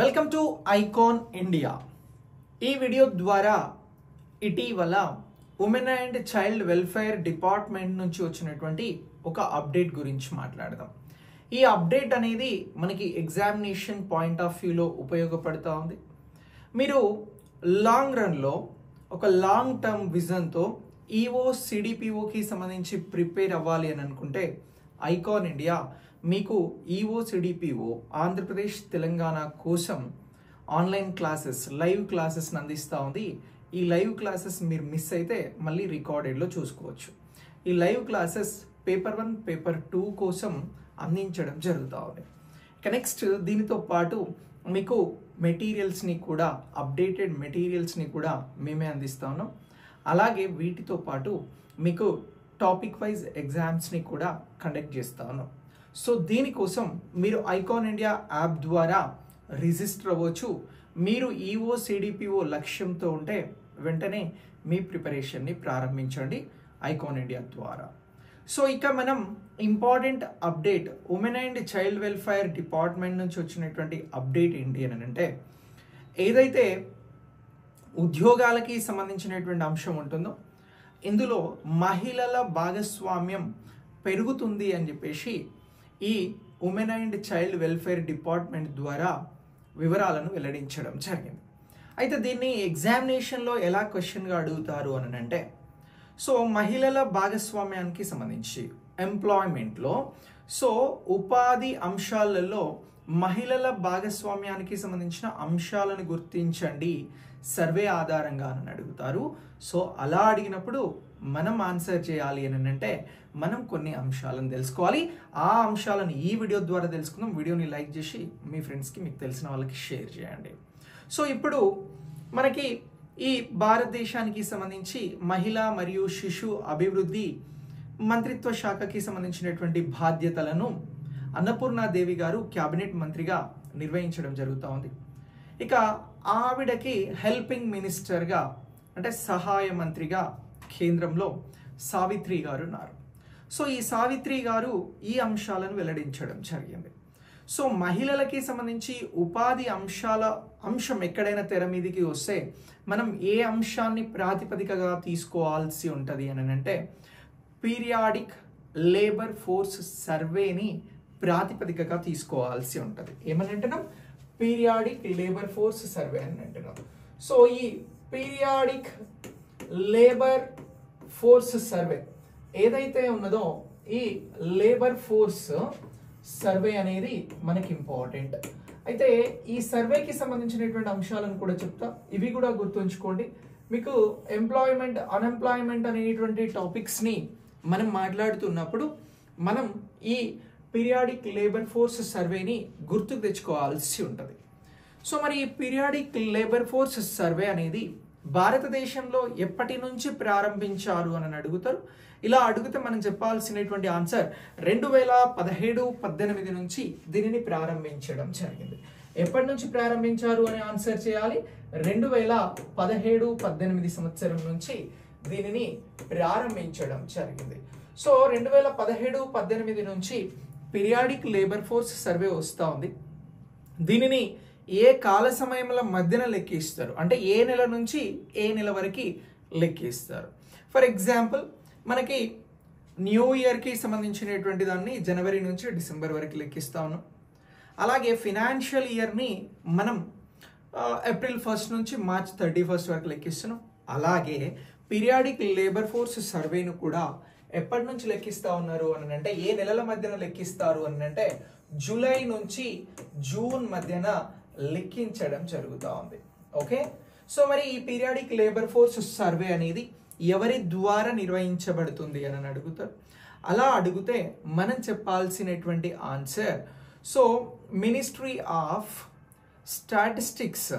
Welcome to icon India. ఈ video ద్వారా ఇటీవల women and child welfare department నుంచి వచ్చినటువంటి ఒక అప్డేట్ గురించి మాట్లాడదాం. ఈ అప్డేట్ అనేది మనకి ఎగ్జామినేషన్ పాయింట్ ఆఫ్ వ్యూలో ఉపయోగపడుతూ ఉంది. మీరు లాంగ్ రన్లో ఒక లాంగ్ టర్మ్ విజన్తో ఈఓ సిడిపిఓకి సంబంధించి ప్రిపేర్ అవ్వాలి అని అనుకుంటే ఐకాన్ ఇండియా మీకు ఈఓ సిడిపిఓ ఆంధ్రప్రదేశ్ తెలంగాణ కోసం ఆన్లైన్ క్లాసెస్ లైవ్ క్లాసెస్ని అందిస్తూ ఉంది. ఈ లైవ్ క్లాసెస్ మీరు మిస్ అయితే మళ్ళీ రికార్డెడ్లో చూసుకోవచ్చు. ఈ లైవ్ క్లాసెస్ పేపర్ 1 పేపర్ 2 కోసం అందించడం జరుగుతూ ఉంది. ఇక నెక్స్ట్ దీనితో పాటు మీకు మెటీరియల్స్ని కూడా అప్డేటెడ్ మెటీరియల్స్ని కూడా మేమే అందిస్తా ఉన్నాం. అలాగే వీటితో పాటు మీకు టాపిక్ వైజ్ ఎగ్జామ్స్ని కూడా కండక్ట్ చేస్తా ఉన్నాం. సో దీనికోసం మీరు ఐకాన్ ఇండియా యాప్ ద్వారా రిజిస్టర్ అవ్వచ్చు. మీరు ఈఓ సిడిపిఓ లక్ష్యంతో ఉంటే వెంటనే మీ ప్రిపరేషన్ని ప్రారంభించండి ఐకాన్ ఇండియా ద్వారా. సో ఇక మనం important update women and child welfare department నుంచి వచ్చినటువంటి అప్డేట్ ఏంటి అని అంటే, ఏదైతే ఉద్యోగాలకి సంబంధించినటువంటి అంశం ఉంటుందో ఇందులో మహిళల భాగస్వామ్యం పెరుగుతుంది అని చెప్పేసి ఈ women and child welfare department ద్వారా వివరాలను వెల్లడించడం జరిగింది. అయితే దీన్ని ఎగ్జామినేషన్లో ఎలా క్వశ్చన్గా అడుగుతారు అని అంటే, సో మహిళల భాగస్వామ్యానికి సంబంధించి ఎంప్లాయ్మెంట్లో సో ఉపాధి అంశాలలో మహిళల భాగస్వామ్యానికి సంబంధించిన అంశాలను గుర్తించండి సర్వే ఆధారంగా అని అడుగుతారు. సో అలా అడిగినప్పుడు మనం ఆన్సర్ చేయాలి అని అంటే మనం కొన్ని అంశాలను తెలుసుకోవాలి. ఆ అంశాలను ఈ వీడియో ద్వారా తెలుసుకుందాం. వీడియోని లైక్ చేసి మీ ఫ్రెండ్స్కి మీకు తెలిసిన వాళ్ళకి షేర్ చేయండి. సో ఇప్పుడు మనకి ఈ భారతదేశానికి సంబంధించి మహిళా మరియు శిశు అభివృద్ధి మంత్రిత్వ శాఖకి సంబంధించినటువంటి బాధ్యతలను అన్నపూర్ణాదేవి గారు క్యాబినెట్ మంత్రిగా నిర్వహించడం జరుగుతూ ఉంది. ఇక ఆవిడకి హెల్పింగ్ మినిస్టర్గా అంటే సహాయ మంత్రిగా కేంద్రంలో సావిత్రి గారు ఉన్నారు. సో ఈ సావిత్రి గారు ఈ అంశాలను వెల్లడించడం జరిగింది. సో మహిళలకి సంబంధించి ఉపాధి అంశం ఎక్కడైనా తెర మీదకి వస్తే మనం ఏ అంశాన్ని ప్రాతిపదికగా తీసుకోవాల్సి ఉంటుంది అని అంటే పీరియాడిక్ లేబర్ ఫోర్స్ సర్వేని ప్రాతిపదికగా తీసుకోవాల్సి ఉంటుంది. ఏమని అంటున్నాం? పీరియాడిక్ లేబర్ ఫోర్స్ సర్వే అని అంటున్నాం. సో ఈ పీరియాడిక్ లేబర్ ఫోర్స్ సర్వే ఏదైతే ఉన్నదో ఈ లేబర్ ఫోర్స్ సర్వే అనేది మనకి ఇంపార్టెంట్. అయితే ఈ సర్వేకి సంబంధించినటువంటి అంశాలను కూడా చెప్తా, ఇవి కూడా గుర్తుంచుకోండి. మీకు ఎంప్లాయ్మెంట్ అన్ఎంప్లాయ్మెంట్ అనేటువంటి టాపిక్స్ని మనం మాట్లాడుతున్నప్పుడు మనం ఈ పీరియాడిక్ లేబర్ ఫోర్స్ సర్వేని గుర్తుకు తెచ్చుకోవాల్సి ఉంటుంది. సో మరి ఈ పీరియాడిక్ లేబర్ ఫోర్స్ సర్వే అనేది భారతదేశంలో ఎప్పటి నుంచి ప్రారంభించారు అని అడుగుతారు. ఇలా అడిగితే మనం చెప్పాల్సినటువంటి ఆన్సర్ 2017-18 నుంచి దీనిని ప్రారంభించడం జరిగింది. ఎప్పటి నుంచి ప్రారంభించారు అని ఆన్సర్ చేయాలి. 2017-18 సంవత్సరం నుంచి దీనిని ప్రారంభించడం జరిగింది. సో 2017-18 నుంచి పీరియాడిక్ లేబర్ ఫోర్స్ సర్వే వస్తూ ఉంది. దీనిని ఏ కాల సమయంలో మధ్యన లెక్కిస్తారు అంటే ఏ నెల నుంచి ఏ నెల వరకు లెక్కిస్తారు. ఫర్ ఎగ్జాంపుల్ మనకి న్యూ ఇయర్కి సంబంధించినటువంటి దాన్ని జనవరి నుంచి డిసెంబర్ వరకు లెక్కిస్తా ఉన్నాం. అలాగే ఫినాన్షియల్ ఇయర్ని మనం ఏప్రిల్ 1 నుంచి మార్చ్ 31 వరకు లెక్కిస్తున్నాం. అలాగే పీరియాడిక్ లేబర్ ఫోర్స్ సర్వేను కూడా ఎప్పటి నుంచి లెక్కిస్తా ఉన్నారు అని అంటే ఏ నెలల మధ్యన లెక్కిస్తారు అని అంటే జూలై నుంచి జూన్ మధ్యన లెక్కించడం జరుగుతూ ఉంది. ఓకే, సో మరి ఈ పీరియాడిక్ లేబర్ ఫోర్స్ సర్వే అనేది ఎవరి ద్వారా నిర్వహించబడుతుంది అని అడుగుతారు. అలా అడిగితే మనం చెప్పాల్సినటువంటి answer so ministry of statistics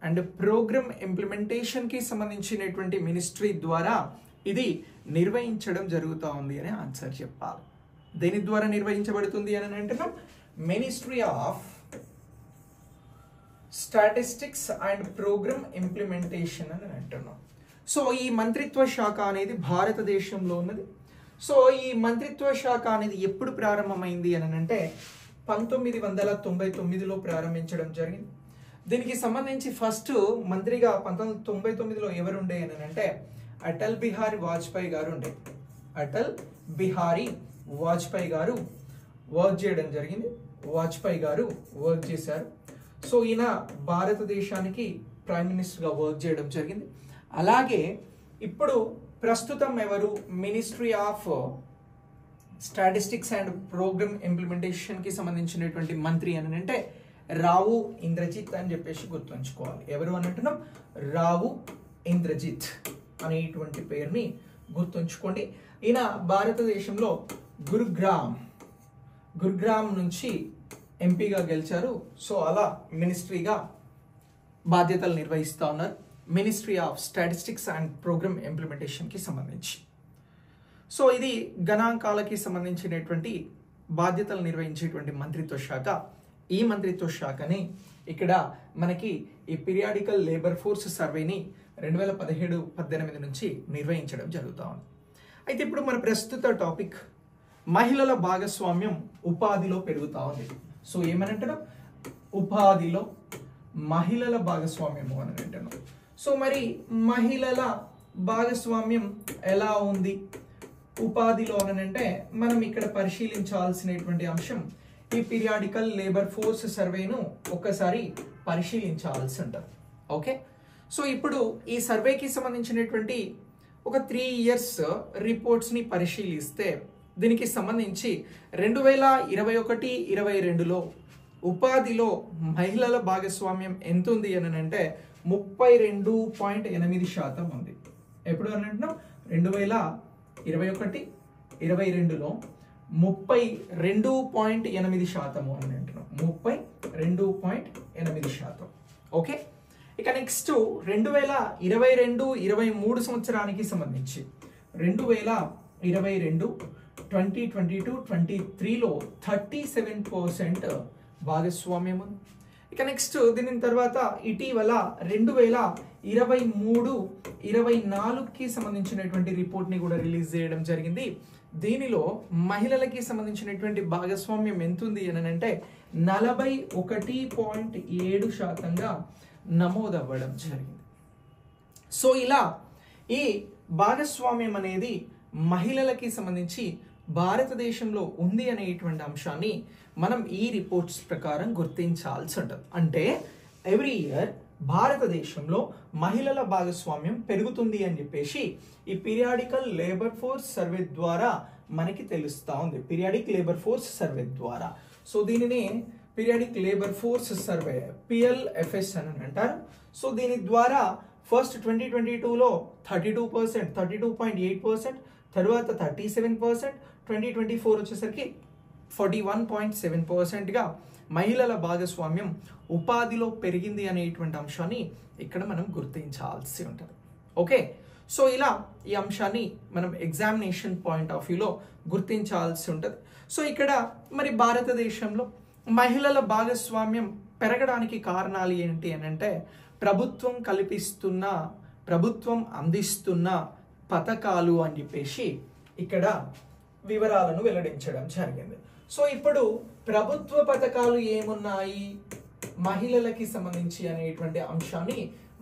and programme ఇంప్లిమెంటేషన్కి సంబంధించినటువంటి మినిస్ట్రీ ద్వారా ఇది నిర్వహించడం జరుగుతూ ఉంది అని ఆన్సర్ చెప్పాలి. దేని ద్వారా నిర్వహించబడుతుంది అని అంటున్నాం? Ministry of statistics and programme implementation అని అంటున్నాం. సో ఈ మంత్రిత్వ శాఖ అనేది భారతదేశంలో ఉన్నది. సో ఈ మంత్రిత్వ శాఖ అనేది ఎప్పుడు ప్రారంభమైంది అని అంటే 1999లో ప్రారంభించడం జరిగింది. దీనికి సంబంధించి ఫస్ట్ మంత్రిగా 1999లో ఎవరు ఉండే అని అంటే అటల్ బిహారీ వాజ్పేయి గారు ఉండే. అటల్ బిహారీ వాజ్పేయి గారు వర్క్ చేయడం జరిగింది. వాజ్పేయి గారు వర్క్ చేశారు. సో ఈయన భారతదేశానికి ప్రైమ్ మినిస్టర్గా వర్క్ చేయడం జరిగింది. అలాగే ఇప్పుడు ప్రస్తుతం ఎవరు ministry of statistics and programme ఇంప్లిమెంటేషన్కి సంబంధించినటువంటి మంత్రి అని అంటే రావు ఇంద్రజిత్ అని చెప్పేసి గుర్తుంచుకోవాలి. ఎవరు అని అంటున్నాం? రావు ఇంద్రజిత్ అనేటువంటి పేరుని గుర్తుంచుకోండి. ఈయన భారతదేశంలో గురుగ్రామ్ నుంచి ఎంపీగా గెలిచారు. సో అలా మినిస్ట్రీగా బాధ్యతలు నిర్వహిస్తూ ఉన్నారు, ministry of statistics and programme ఇంప్లిమెంటేషన్కి సంబంధించి. సో ఇది గణాంకాలకి సంబంధించినటువంటి బాధ్యతలు నిర్వహించేటువంటి మంత్రిత్వ శాఖ. ఈ మంత్రిత్వ శాఖని ఇక్కడ మనకి ఈ పీరియాడికల్ లేబర్ ఫోర్స్ సర్వేని 2017-18 నుంచి నిర్వహించడం జరుగుతూ ఉంది. అయితే ఇప్పుడు మన ప్రస్తుత టాపిక్ మహిళల భాగస్వామ్యం ఉపాధిలో పెరుగుతూ ఉంది. సో ఏమని అంటున్నాం? ఉపాధిలో మహిళల భాగస్వామ్యము అని అంటున్నాం. సో మరి మహిళల భాగస్వామ్యం ఎలా ఉంది ఉపాధిలో అని అంటే మనం ఇక్కడ పరిశీలించాల్సినటువంటి అంశం ఈ పీరియాడికల్ లేబర్ ఫోర్స్ సర్వేను ఒక్కసారి పరిశీలించాల్సి ఉంటుంది. ఓకే, సో ఇప్పుడు ఈ సర్వేకి సంబంధించినటువంటి ఒక 3 years రిపోర్ట్స్ని పరిశీలిస్తే దీనికి సంబంధించి 2021-22లో ఉపాధిలో మహిళల భాగస్వామ్యం ఎంత ఉంది అని అంటే 32.8% ఉంది. ఎప్పుడు అని అంటున్నాం? 2021-22లో 32.8% అని అంటున్నాం. 32.8%. ఓకే, ఇక నెక్స్ట్ 2022-23 సంవత్సరానికి సంబంధించి 2022-23లో 37% భాగస్వామ్యం ఉంది. ఇక నెక్స్ట్ దీని తర్వాత ఇటీవల 2023-24కి సంబంధించినటువంటి రిపోర్ట్ని కూడా రిలీజ్ చేయడం జరిగింది. దీనిలో మహిళలకి సంబంధించినటువంటి భాగస్వామ్యం ఎంత ఉంది అని అంటే 41.7%గా నమోదవ్వడం జరిగింది. సో ఇలా ఈ భాగస్వామ్యం అనేది మహిళలకి సంబంధించి భారతదేశంలో ఉంది అనేటువంటి అంశాన్ని మనం ఈ రిపోర్ట్స్ ప్రకారం గుర్తించాల్సి ఉంటుంది. అంటే ఎవ్రీ ఇయర్ భారతదేశంలో మహిళల భాగస్వామ్యం పెరుగుతుంది అని చెప్పేసి ఈ పీరియాడికల్ లేబర్ ఫోర్స్ సర్వే ద్వారా మనకి తెలుస్తూ ఉంది. పీరియాడిక్ లేబర్ ఫోర్స్ సర్వే ద్వారా. సో దీనిని periodic labour force survey PLFS అని అంటారు. సో దీని ద్వారా ఫస్ట్ 2022లో 32%, 32.8%, తర్వాత 37%, 2024 వచ్చేసరికి 41.7%గా మహిళల భాగస్వామ్యం ఉపాధిలో పెరిగింది అనేటువంటి అంశాన్ని ఇక్కడ మనం గుర్తించాల్సి ఉంటుంది. ఓకే, సో ఇలా ఈ అంశాన్ని మనం ఎగ్జామినేషన్ పాయింట్ ఆఫ్ వ్యూలో గుర్తించాల్సి ఉంటుంది. సో ఇక్కడ మరి భారతదేశంలో మహిళల భాగస్వామ్యం పెరగడానికి కారణాలు ఏంటి అని అంటే ప్రభుత్వం అందిస్తున్న పథకాలు అని చెప్పేసి ఇక్కడ వివరాలను వెల్లడించడం జరిగింది. సో ఇప్పుడు ప్రభుత్వ పథకాలు ఏమున్నాయి మహిళలకి సంబంధించి అనేటువంటి అంశాన్ని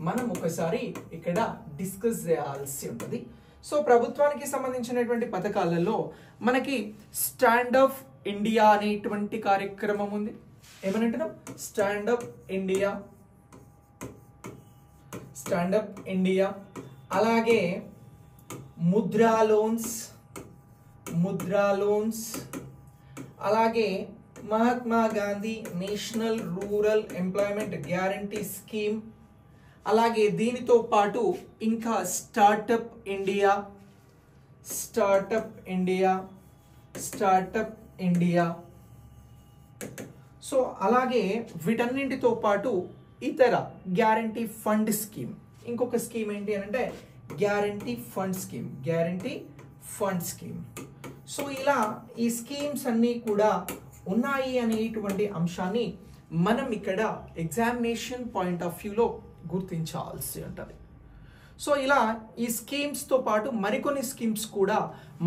మనం ఒకసారి ఇక్కడ డిస్కస్ చేయాల్సి ఉంటుంది. సో ప్రభుత్వానికి సంబంధించినటువంటి పథకాలలో మనకి స్టాండప్ ఇండియా అనేటువంటి కార్యక్రమం ఉంది. ఏమనంటున్నాం? స్టాండప్ ఇండియా, అలాగే ముద్రా లోన్స్, అలాగే Mahatma Gandhi national rural employment guarantee scheme, అలాగే దీనితో పాటు ఇంకా స్టార్టప్ ఇండియా. సో అలాగే వీటన్నింటితో పాటు ఇతర గ్యారంటీ ఫండ్ స్కీమ్, ఇంకొక స్కీమ్ ఏంటి అని అంటే గ్యారంటీ ఫండ్ స్కీమ్. సో ఇలా ఈ స్కీమ్స్ అన్నీ కూడా ఉన్నాయి అనేటువంటి అంశాన్ని మనం ఇక్కడ ఎగ్జామినేషన్ పాయింట్ ఆఫ్ వ్యూలో గుర్తించాల్సి ఉంటుంది. సో ఇలా ఈ స్కీమ్స్తో పాటు మరికొన్ని స్కీమ్స్ కూడా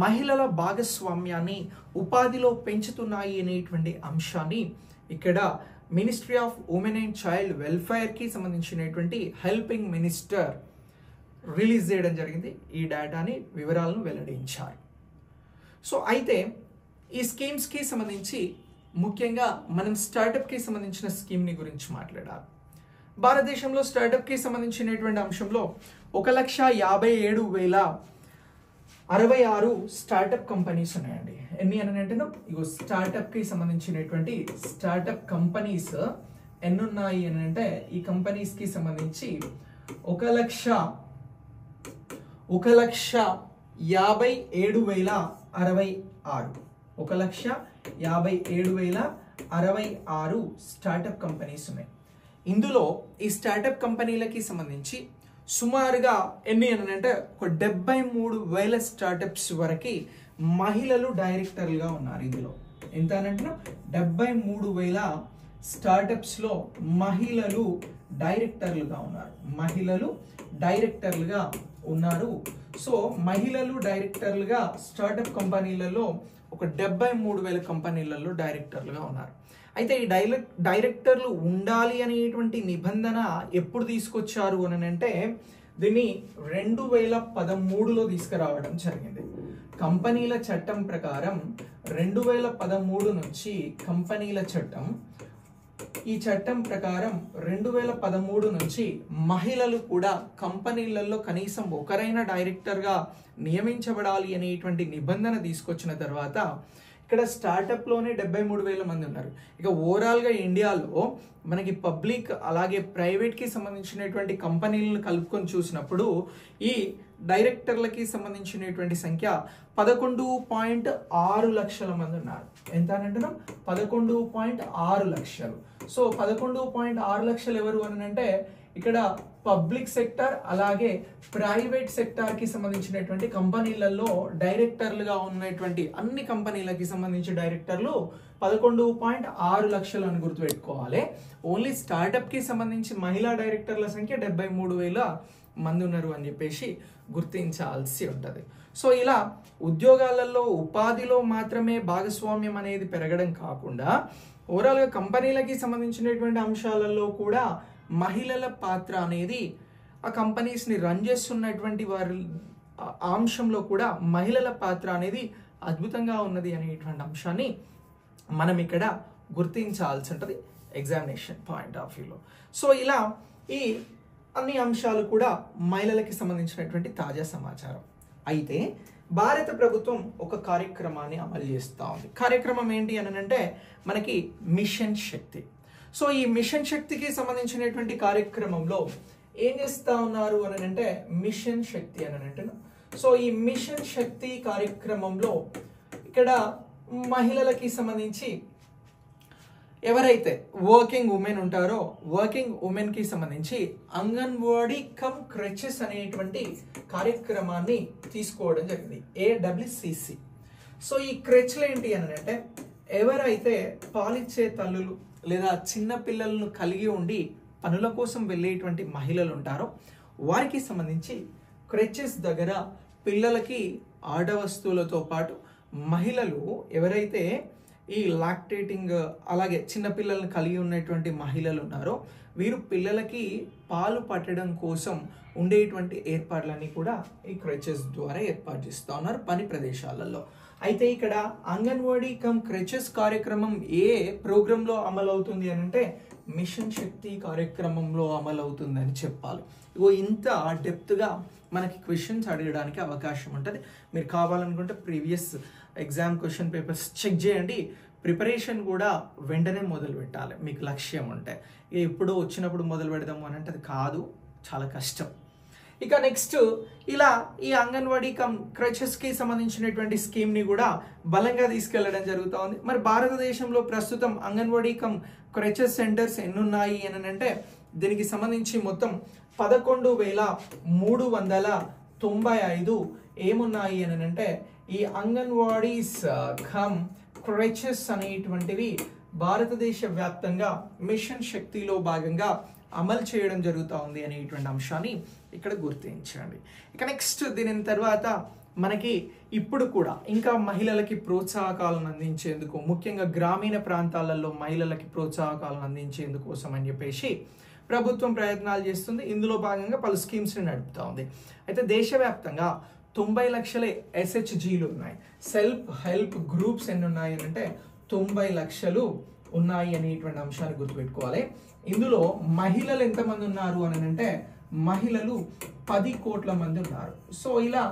మహిళల భాగస్వామ్యాన్ని ఉపాధిలో పెంచుతున్నాయి అనేటువంటి అంశాన్ని ఇక్కడ ministry of women and child వెల్ఫేర్కి సంబంధించినటువంటి హెల్పింగ్ మినిస్టర్ రిలీజ్ చేయడం జరిగింది. ఈ డేటాని వివరాలను వెల్లడించారు. సో అయితే ఈ స్కీమ్స్కి సంబంధించి ముఖ్యంగా మనం స్టార్టప్కి సంబంధించిన స్కీమ్ని గురించి మాట్లాడాలి. భారతదేశంలో స్టార్టప్కి సంబంధించినటువంటి అంశంలో 1,57,066 స్టార్టప్ కంపెనీస్ ఉన్నాయండి. ఎన్ని అని అంటే ఇగో స్టార్టప్కి సంబంధించినటువంటి స్టార్టప్ కంపెనీస్ ఎన్ని ఉన్నాయి అని అంటే ఈ కంపెనీస్కి సంబంధించి 1,57,066 1,57,066 స్టార్టప్ కంపెనీస్ ఉన్నాయి. ఇందులో ఈ స్టార్టప్ కంపెనీలకి సంబంధించి సుమారుగా ఎన్ని అని అంటే 73,000 స్టార్టప్స్ వరకు మహిళలు డైరెక్టర్లుగా ఉన్నారు. ఇందులో ఎంత అని అంటే 73,000 స్టార్టప్స్లో మహిళలు డైరెక్టర్లుగా ఉన్నారు. సో మహిళలు డైరెక్టర్లుగా స్టార్టప్ కంపెనీలలో 73,000 కంపెనీలలో డైరెక్టర్లుగా ఉన్నారు. అయితే ఈ డైరెక్టర్లు ఉండాలి అనేటువంటి నిబంధన ఎప్పుడు తీసుకొచ్చారు అని అంటే దీన్ని 2013లో తీసుకురావడం జరిగింది. కంపెనీల చట్టం ప్రకారం 2013 నుంచి కంపెనీల చట్టం, ఈ చట్టం ప్రకారం 2013 నుంచి మహిళలు కూడా కంపెనీలలో కనీసం ఒకరైనా డైరెక్టర్గా నియమించబడాలి అనేటువంటి నిబంధన తీసుకొచ్చిన తర్వాత ఇక్కడ స్టార్టప్లోనే 73,000 మంది ఉన్నారు. ఇక ఓవరాల్గా ఇండియాలో మనకి పబ్లిక్ అలాగే ప్రైవేట్కి సంబంధించినటువంటి కంపెనీలను కలుపుకొని చూసినప్పుడు ఈ డైరెక్టర్లకి సంబంధించినటువంటి సంఖ్య 11.6 లక్షల మంది ఉన్నారు. ఎంత అని అంటున్నాం? 11.6 లక్షలు. సో 11.6 లక్షలు ఎవరు అని అంటే ఇక్కడ పబ్లిక్ సెక్టర్ అలాగే ప్రైవేట్ సెక్టార్కి సంబంధించినటువంటి కంపెనీలలో డైరెక్టర్లుగా ఉన్నటువంటి అన్ని కంపెనీలకి సంబంధించి డైరెక్టర్లు 11.6 లక్షలు అని గుర్తుపెట్టుకోవాలి. ఓన్లీ స్టార్టప్కి సంబంధించి మహిళా డైరెక్టర్ల సంఖ్య 73,000 మంది ఉన్నారు అని చెప్పేసి గుర్తించాల్సి ఉంటుంది. సో ఇలా ఉద్యోగాలలో ఉపాధిలో మాత్రమే భాగస్వామ్యం అనేది పెరగడం కాకుండా ఓవరాల్గా కంపెనీలకి సంబంధించినటువంటి అంశాలలో కూడా మహిళల పాత్ర అనేది ఆ కంపెనీస్ని రన్ చేస్తున్నటువంటి వారి అంశంలో కూడా మహిళల పాత్ర అనేది అద్భుతంగా ఉన్నది అనేటువంటి అంశాన్ని మనం ఇక్కడ గుర్తించాల్సి ఉంటుంది ఎగ్జామినేషన్ పాయింట్ ఆఫ్ వ్యూలో. సో ఇలా ఈ అన్ని అంశాలు కూడా మహిళలకి సంబంధించినటువంటి తాజా సమాచారం. అయితే భారత ప్రభుత్వం ఒక కార్యక్రమాన్ని అమలు చేస్తూ ఉంది. కార్యక్రమం ఏంటి అని అంటే మనకి మిషన్ శక్తి. సో ఈ మిషన్ శక్తికి సంబంధించినటువంటి కార్యక్రమంలో ఏం చేస్తూ ఉన్నారు అని అంటే మిషన్ శక్తి అని అంటున్నా. సో ఈ మిషన్ శక్తి కార్యక్రమంలో ఇక్కడ మహిళలకి సంబంధించి ఎవరైతే వర్కింగ్ ఉమెన్ ఉంటారో వర్కింగ్ ఉమెన్కి సంబంధించి అంగన్వాడీ కమ్ క్రెచెస్ అనేటువంటి కార్యక్రమాన్ని తీసుకోవడం జరిగింది, AWCC. సో ఈ క్రెచ్లు ఏంటి అని అంటే ఎవరైతే పాలిచ్చే తల్లులు లేదా చిన్న పిల్లలను కలిగి ఉండి పనుల కోసం వెళ్ళేటువంటి మహిళలు ఉంటారో వారికి సంబంధించి క్రెచెస్ దగ్గర పిల్లలకి ఆట వస్తువులతో పాటు మహిళలు ఎవరైతే ఈ లాక్టేటింగ్ అలాగే చిన్నపిల్లలను కలిగి ఉన్నటువంటి మహిళలు ఉన్నారో వీరు పిల్లలకి పాలు పట్టడం కోసం ఉండేటువంటి ఏర్పాట్లన్నీ కూడా ఈ క్రెచెస్ ద్వారా ఏర్పాటు చేస్తూ ఉన్నారు పని ప్రదేశాలలో. అయితే ఇక్కడ అంగన్వాడీ కమ్ క్రెచెస్ కార్యక్రమం ఏ ప్రోగ్రాంలో అమలు అవుతుంది అని అంటే మిషన్ శక్తి కార్యక్రమంలో అమలు అవుతుంది అని చెప్పాలి. ఇగో ఇంత డెప్త్గా మనకి క్వశ్చన్స్ అడగడానికి అవకాశం ఉంటుంది. మీరు కావాలనుకుంటే previous exam question papers check చేయండి. ప్రిపరేషన్ కూడా వెంటనే మొదలు పెట్టాలి మీకు లక్ష్యం ఉంటే. ఎప్పుడో వచ్చినప్పుడు మొదలు పెడదాము అని అంటే అది కాదు, చాలా కష్టం. ఇక నెక్స్ట్ ఇలా ఈ అంగన్వాడీ కమ్ క్రచెస్కి సంబంధించినటువంటి స్కీమ్ని కూడా బలంగా తీసుకెళ్లడం జరుగుతూ ఉంది. మరి భారతదేశంలో ప్రస్తుతం అంగన్వాడీ కమ్ క్రచెస్ సెంటర్స్ ఎన్ని ఉన్నాయి అని అంటే దీనికి సంబంధించి మొత్తం 11,395 ఏమున్నాయి అని అంటే ఈ అంగన్వాడీస్ కమ్ క్రచెస్ అనేటువంటివి భారతదేశ వ్యాప్తంగా మిషన్ శక్తిలో భాగంగా అమలు చేయడం జరుగుతూ ఉంది అనేటువంటి అంశాన్ని ఇక్కడ గుర్తించండి. ఇక నెక్స్ట్ దీని తర్వాత మనకి ఇప్పుడు కూడా ఇంకా మహిళలకి ప్రోత్సాహకాలను అందించేందుకు, ముఖ్యంగా గ్రామీణ ప్రాంతాలలో మహిళలకి ప్రోత్సాహకాలను అందించేందుకోసం అని చెప్పేసి ప్రభుత్వం ప్రయత్నాలు చేస్తుంది. ఇందులో భాగంగా పలు స్కీమ్స్ని నడుపుతూ ఉంది. అయితే దేశవ్యాప్తంగా 90 లక్షల SHGలు ఉన్నాయి. సెల్ఫ్ హెల్ప్ గ్రూప్స్ ఎన్ని ఉన్నాయి అంటే 90 లక్షలు ఉన్నాయి అనేటువంటి అంశాన్ని గుర్తుపెట్టుకోవాలి. ఇందులో మహిళలు ఎంతమంది ఉన్నారు అని అంటే మహిళలు 10 కోట్ల మంది ఉన్నారు. సో ఇలా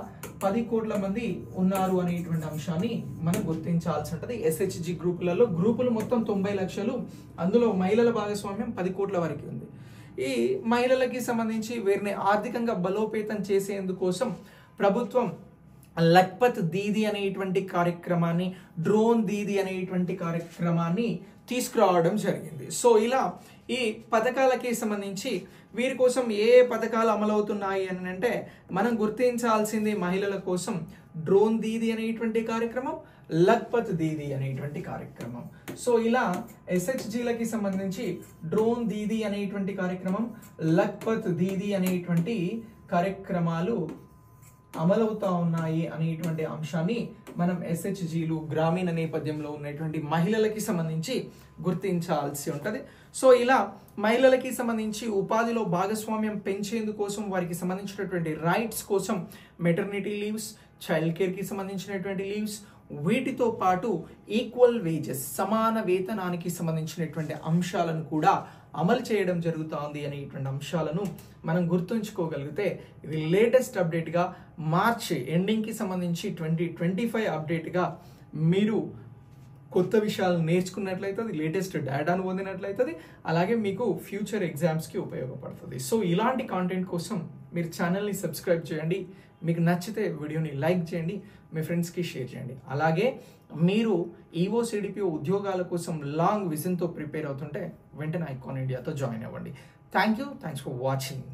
10 కోట్ల మంది ఉన్నారు అనేటువంటి అంశాన్ని మనం గుర్తించాల్సి ఉంటుంది. SHG గ్రూపులు మొత్తం 90 లక్షలు, అందులో మహిళల భాగస్వామ్యం 10 కోట్ల వరకు ఉంది. ఈ మహిళలకి సంబంధించి వీరిని ఆర్థికంగా బలోపేతం చేసేందుకోసం ప్రభుత్వం లఖ్పత్ దీదీ అనేటువంటి కార్యక్రమాన్ని, డ్రోన్ దీదీ అనేటువంటి కార్యక్రమాన్ని తీసుకురావడం జరిగింది. సో ఇలా ఈ పథకాలకి సంబంధించి వీరి కోసం ఏ పథకాలు అమలవుతున్నాయి అని అంటే మనం గుర్తించాల్సింది మహిళల కోసం డ్రోన్ దీదీ అనేటువంటి కార్యక్రమం, లఖ్పత్ దీదీ అనేటువంటి కార్యక్రమం. సో ఇలా SHGలకి సంబంధించి డ్రోన్ దీదీ అనేటువంటి కార్యక్రమం, లఖ్పత్ దీదీ అనేటువంటి కార్యక్రమాలు అమలవుతా ఉన్నాయి అనేటువంటి అంశాన్ని మనం SHGలు గ్రామీణ నేపథ్యంలో ఉన్నటువంటి మహిళలకి సంబంధించి గుర్తించాల్సి ఉంటుంది. సో ఇలా మహిళలకి సంబంధించి ఉపాధిలో భాగస్వామ్యం పెంచేందుకోసం వారికి సంబంధించినటువంటి రైట్స్ కోసం మెటర్నిటీ లీవ్స్, చైల్డ్ కేర్కి సంబంధించినటువంటి లీవ్స్, వీటితో పాటు ఈక్వల్ వేజెస్, సమాన వేతనానికి సంబంధించినటువంటి అంశాలను కూడా అమలు చేయడం జరుగుతోంది అనేటువంటి అంశాలను మనం గుర్తుంచుకోగలిగితే ఇది లేటెస్ట్ అప్డేట్గా మార్చి ఎండింగ్కి సంబంధించి 2025 అప్డేట్గా మీరు కొత్త విషయాలు నేర్చుకున్నట్లయితే, లేటెస్ట్ డేటాను పొందినట్లయితే, అలాగే మీకు ఫ్యూచర్ ఎగ్జామ్స్కి ఉపయోగపడుతుంది. సో ఇలాంటి కాంటెంట్ కోసం మీరు ఛానల్ని సబ్స్క్రైబ్ చేయండి. మీకు నచ్చితే వీడియోని లైక్ చేయండి, మీ ఫ్రెండ్స్కి షేర్ చేయండి. అలాగే మీరు ఈవో సిడిపిఓ ఉద్యోగాల కోసం లాంగ్ విజన్తో ప్రిపేర్ అవుతుంటే వెంటనే ఐకాన్ ఇండియాతో జాయిన్ అవ్వండి. Thanks for watching.